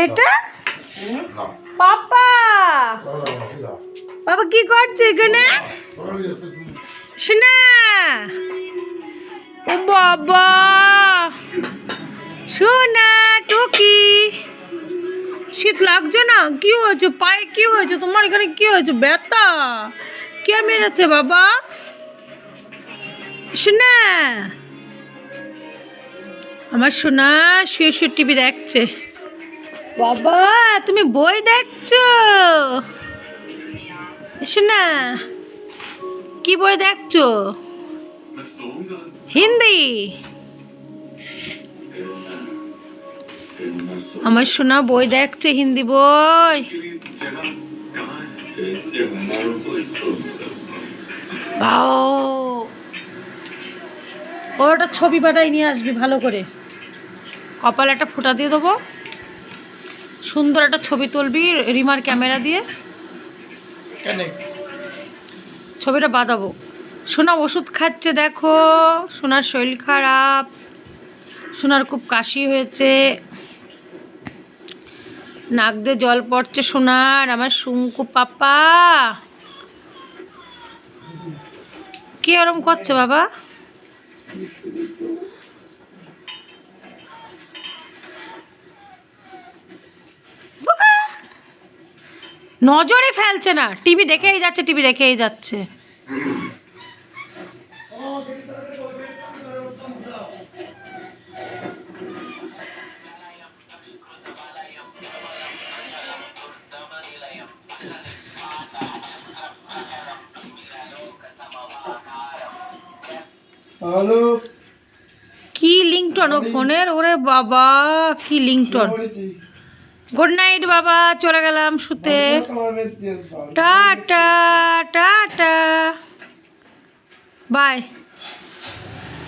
এটা পাপা বাবা কি করছে এখানে? শোনা ও বাবা, শোনা টুকি, শীত লাগছে না? কি হয়েছে পায়ে? কি হয়েছে তোমার? এখানে কি হয়েছে? ব্যথা? কে মেরেছে বাবা? শোনা আমার সোনা শুয়ে শুয়ে টিভি দেখছে। বাবা তুমি বই দেখছো? শোনা কি বই দেখছো? হিন্দি? আমার সোনা বই দেখছে, হিন্দি বই। ওটা ছবি পাতায় নিয়ে আসবি ভালো করে, কপালে একটা ফোঁটা দিয়ে দেবো, সুন্দর একটা ছবি তুলবি রিমার ক্যামেরা দিয়ে, ছবিটা বাঁধাবো। সোনা ওষুধ খাচ্ছে দেখো, সোনার শরীর খারাপ, সোনার খুব কাশি হয়েছে, নাক দিয়ে জল পড়ছে সোনার। আমার শুঙ্কু পাপা কি ওরম করছে বাবা? নজরে ফেলছে না, টিভি দেখেই যাচ্ছে, টিভি দেখেই যাচ্ছে। হ্যালো, কি লিংটন ও ফোনের? ওরে বাবা কি লিংটন। গুড নাইট বাবা, চলে গেলাম শুতে। Tata tata bye.